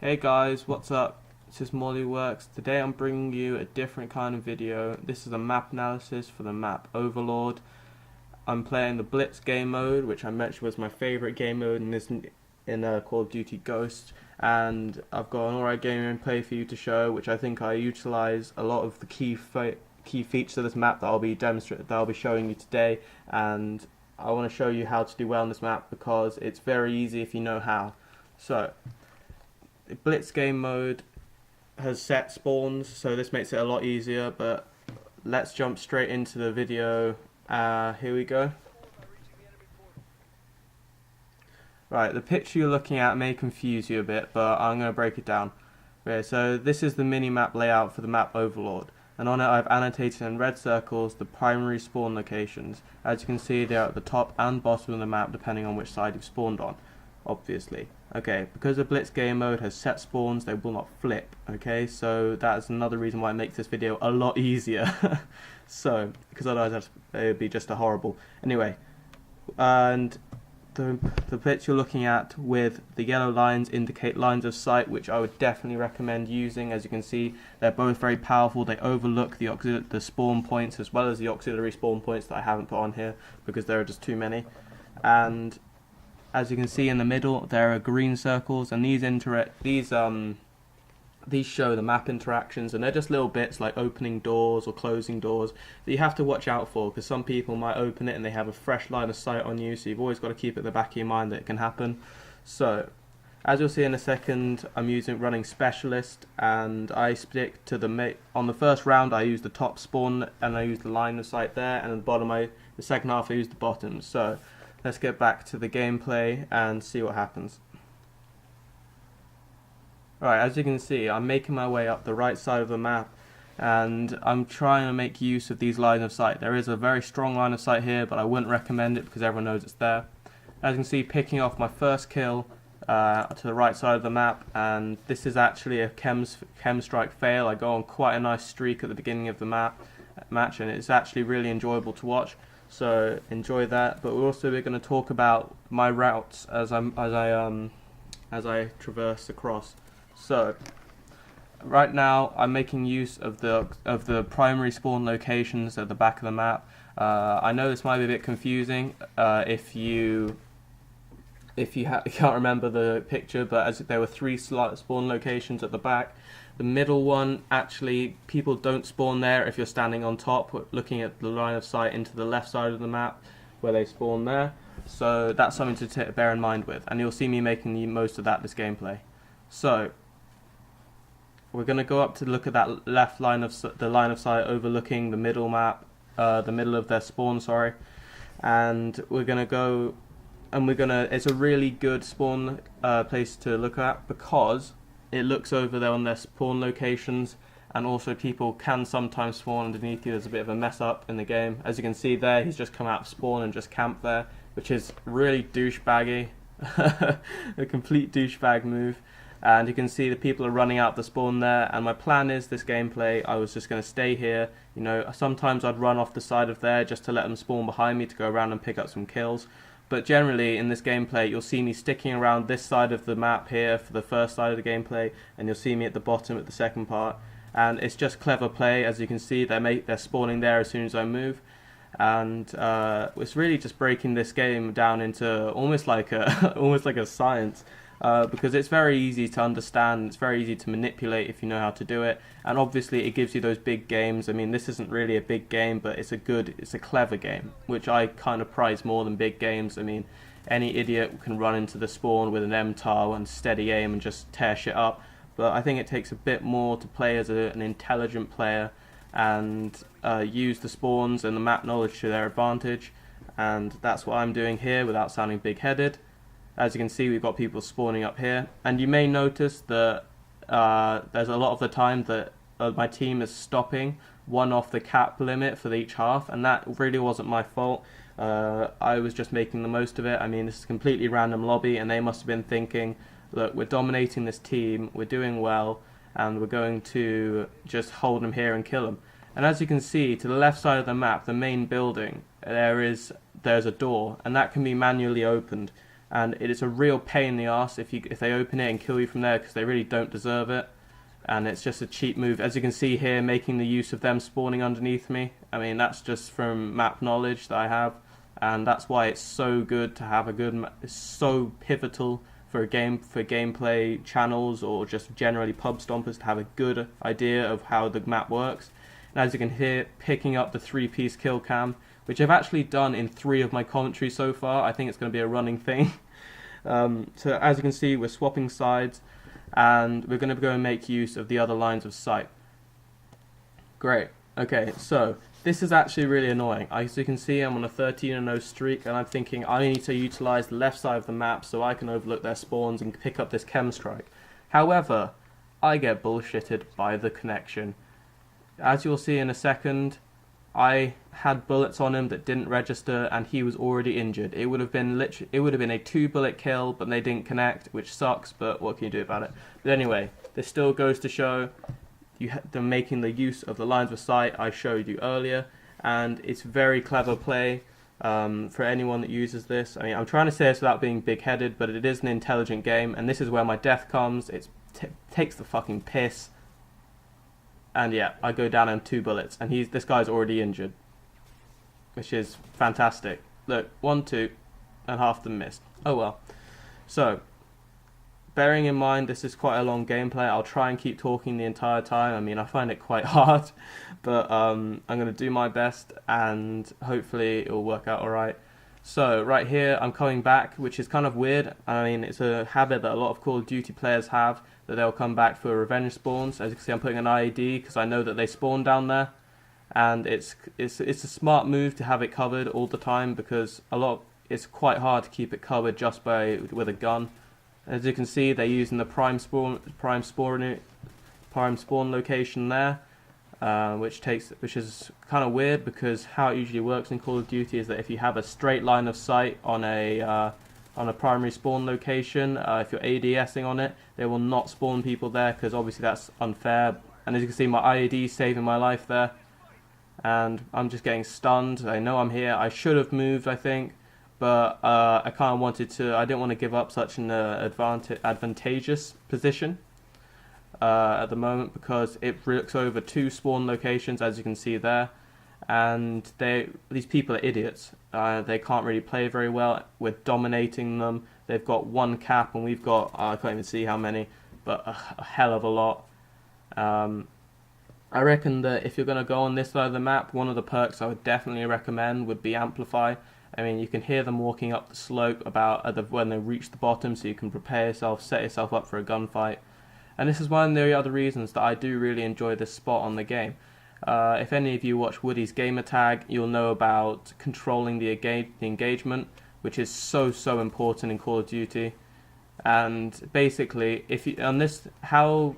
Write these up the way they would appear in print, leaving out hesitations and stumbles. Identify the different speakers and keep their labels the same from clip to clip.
Speaker 1: Hey guys, what's up? This is Morley Works. Today I'm bringing you a different kind of video. This is a map analysis for the map Overlord. I'm playing the Blitz game mode, which I mentioned was my favourite game mode in Call of Duty Ghost, and I've got an alright gameplay for you to show, which I think I utilise a lot of the key features of this map that I'll be showing you today, and I want to show you how to do well on this map because it's very easy if you know how. So, the Blitz game mode has set spawns, so this makes it a lot easier, but let's jump straight into the video. Here we go. Right, the picture you're looking at may confuse you a bit, but I'm going to break it down. Okay, so this is the mini-map layout for the map Overlord, and on it I've annotated in red circles the primary spawn locations. As you can see, they're at the top and bottom of the map depending on which side you've spawned on, obviously. Okay, because the Blitz game mode has set spawns, they will not flip, okay, so that's another reason why it makes this video a lot easier. So, because otherwise it would be just a horrible. Anyway, and the picture you're looking at with the yellow lines indicate lines of sight, which I would definitely recommend using. As you can see, they're both very powerful. They overlook the spawn points as well as the auxiliary spawn points that I haven't put on here because there are just too many. And as you can see in the middle, there are green circles, and these show the map interactions, and they're just little bits like opening doors or closing doors that you have to watch out for, because some people might open it and they have a fresh line of sight on you, so you've always got to keep it at the back of your mind that it can happen. So, as you'll see in a second, I'm running Specialist, and I stick to on the first round I use the top spawn, and I use the line of sight there, and at the second half I use the bottom. So, let's get back to the gameplay and see what happens. Right, as you can see, I'm making my way up the right side of the map, and I'm trying to make use of these lines of sight. There is a very strong line of sight here, but I wouldn't recommend it because everyone knows it's there. As you can see, picking off my first kill to the right side of the map, and this is actually a chem strike fail. I go on quite a nice streak at the beginning of the match, and it's actually really enjoyable to watch. So enjoy that. But we're going to talk about my routes as I traverse across. So, right now I'm making use of the primary spawn locations at the back of the map. I know this might be a bit confusing if you can't remember the picture, but as there were 3 spawn locations at the back. The middle one, actually, people don't spawn there if you're standing on top, looking at the line of sight into the left side of the map, where they spawn there. So that's something to bear in mind with, and you'll see me making the most of that this gameplay. So, we're going to go up to look at that left line of sight overlooking the middle map, the middle of their spawn, sorry. And we're going to go, and it's a really good spawn place to look at because it looks over there on their spawn locations, and also people can sometimes spawn underneath you. There's a bit of a mess up in the game. As you can see there, he's just come out of spawn and just camped there, which is really douchebaggy. A complete douchebag move. And you can see the people are running out the spawn there, and my plan is this gameplay, I was just going to stay here. You know, sometimes I'd run off the side of there just to let them spawn behind me to go around and pick up some kills. But generally in this gameplay you'll see me sticking around this side of the map here for the first side of the gameplay, and you'll see me at the bottom at the second part. And it's just clever play. As you can see, they're spawning there as soon as I move. And it's really just breaking this game down into almost like a science. Because it's very easy to understand, it's very easy to manipulate if you know how to do it, and obviously it gives you those big games. I mean, this isn't really a big game, but it's a clever game, which I kind of prize more than big games. I mean, any idiot can run into the spawn with an MTAR and steady aim and just tear shit up, but I think it takes a bit more to play as an intelligent player and use the spawns and the map knowledge to their advantage, and that's what I'm doing here without sounding big-headed. As you can see, we've got people spawning up here, and you may notice that there's a lot of the time that my team is stopping one off the cap limit for each half, and that really wasn't my fault. I was just making the most of it. I mean, this is a completely random lobby, and they must have been thinking, look, we're dominating this team, we're doing well, and we're going to just hold them here and kill them. And as you can see, to the left side of the map, the main building, there's a door, and that can be manually opened. and it is a real pain in the ass if they open it and kill you from there, because they really don't deserve it, and it's just a cheap move. As you can see here, making the use of them spawning underneath me. I mean, that's just from map knowledge that I have, and that's why it's so good to have a good. It's so pivotal for gameplay channels or just generally pub stompers to have a good idea of how the map works. And as you can hear, picking up the 3-piece kill cam, which I've actually done in 3 of my commentaries so far. I think it's going to be a running thing. So as you can see, we're swapping sides, and we're going to go and make use of the other lines of sight. Great. Okay, so this is actually really annoying. As you can see, I'm on a 13-0 streak, and I'm thinking I need to utilize the left side of the map so I can overlook their spawns and pick up this chem strike. However, I get bullshitted by the connection. As you'll see in a second, I had bullets on him that didn't register, and he was already injured. It would have been a 2-bullet kill, but they didn't connect, which sucks. But what can you do about it? But anyway, this still goes to show they're making the use of the lines of sight I showed you earlier, and it's very clever play for anyone that uses this. I mean, I'm trying to say this without being big-headed, but it is an intelligent game, and this is where my death comes. It takes the fucking piss. And yeah, I go down in 2 bullets, and this guy's already injured, which is fantastic. Look, 1, 2, and half of them missed. Oh well. So, bearing in mind this is quite a long gameplay, I'll try and keep talking the entire time. I mean, I find it quite hard, but I'm going to do my best, and hopefully it will work out alright. So, right here, I'm coming back, which is kind of weird. I mean, it's a habit that a lot of Call of Duty players have, that they'll come back for revenge spawns. As you can see, I'm putting an IED because I know that they spawn down there, and it's a smart move to have it covered all the time, because it's quite hard to keep it covered just with a gun. As you can see, they're using the prime spawn location there, which is kind of weird, because how it usually works in Call of Duty is that if you have a straight line of sight on a primary spawn location, if you're ADSing on it, they will not spawn people there, because obviously that's unfair. And as you can see, my IED is saving my life there, and I'm just getting stunned. They know I'm here. I should have moved, I think, but I kind of wanted to. I didn't want to give up such an advantageous position at the moment, because it looks over 2 spawn locations, as you can see there. And these people are idiots. They can't really play very well. We're dominating them. They've got 1 cap, and we've got, I can't even see how many, but a hell of a lot. I reckon that if you're going to go on this side of the map, one of the perks I would definitely recommend would be Amplify. I mean, you can hear them walking up the slope when they reach the bottom, so you can prepare yourself, set yourself up for a gunfight. And this is one of the other reasons that I do really enjoy this spot on the game. If any of you watch Woody's Gamertag, you'll know about controlling the engagement, which is so important in Call of Duty. And basically, how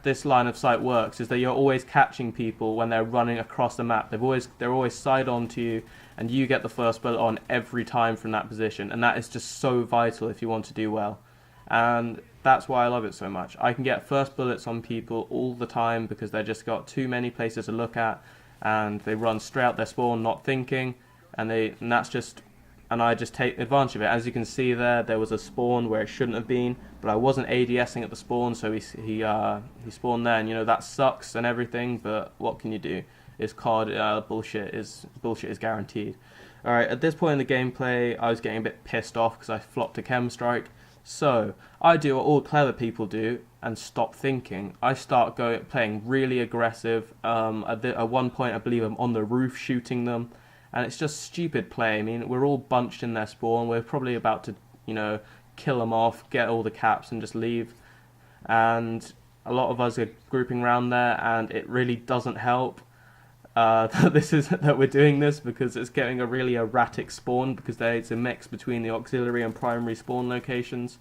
Speaker 1: this line of sight works is that you're always catching people when they're running across the map. They're always side on to you, and you get the first bullet on every time from that position, and that is just so vital if you want to do well. And that's why I love it so much. I can get first bullets on people all the time, because they've just got too many places to look at, and they run straight out their spawn not thinking, and I just take advantage of it. As you can see there was a spawn where it shouldn't have been, but I wasn't ADSing at the spawn, so he spawned there, and that sucks and everything, but what can you do? It's COD. Bullshit is guaranteed. Alright, at this point in the gameplay, I was getting a bit pissed off because I flopped a chem strike. So, I do what all clever people do and stop thinking. I start playing really aggressive. At one point, I believe I'm on the roof shooting them, and it's just stupid play. I mean, we're all bunched in their spawn. We're probably about to, kill them off, get all the caps, and just leave. And a lot of us are grouping around there, and it really doesn't help that we're doing this, because it's getting a really erratic spawn, because it's a mix between the auxiliary and primary spawn locations.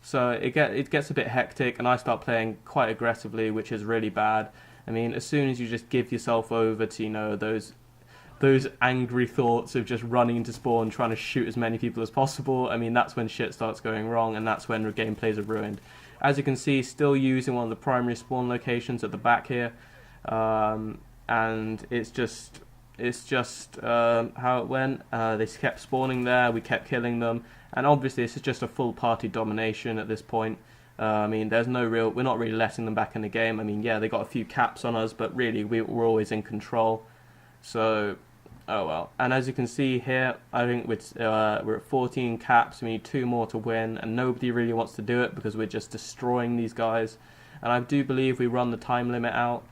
Speaker 1: So it gets a bit hectic, and I start playing quite aggressively, which is really bad. I mean, as soon as you just give yourself over to those angry thoughts of just running into spawn, trying to shoot as many people as possible, I mean, that's when shit starts going wrong, and that's when gameplays are ruined. As you can see, still using one of the primary spawn locations at the back here. And it's just it's just how it went. They kept spawning there, we kept killing them, and obviously this is just a full party domination at this point. I mean, we're not really letting them back in the game. I mean, yeah, they got a few caps on us, but really we're always in control. So, oh well. And as you can see here, I think we're at 14 caps. We need 2 more to win, and nobody really wants to do it because we're just destroying these guys. And I do believe we run the time limit out.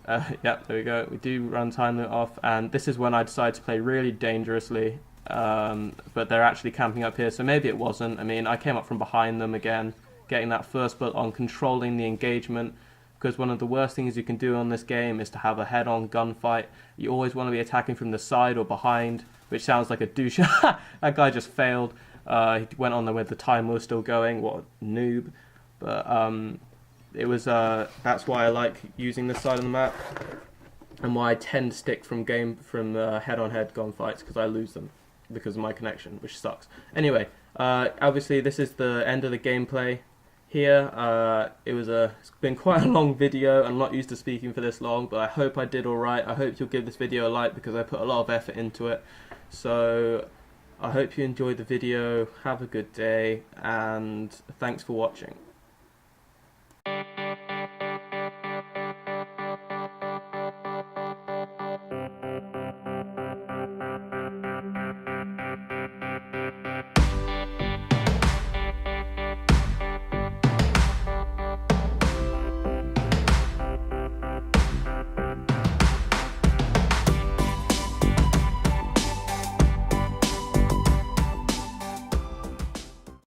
Speaker 1: Yep, there we go. We do run time limit off, and this is when I decided to play really dangerously. But they're actually camping up here, so maybe it wasn't. I mean, I came up from behind them again, getting that first blood on, controlling the engagement, because one of the worst things you can do on this game is to have a head-on gunfight. You always want to be attacking from the side or behind, which sounds like a douche. That guy just failed. He went on there with the timer was still going. What a noob. But it was that's why I like using this side of the map, and why I tend to stick from head-on-head gunfights, because I lose them because of my connection, which sucks. Anyway, obviously this is the end of the gameplay here. It's been quite a long video. I'm not used to speaking for this long, but I hope I did alright. I hope you'll give this video a like, because I put a lot of effort into it. So I hope you enjoyed the video. Have a good day, and thanks for watching.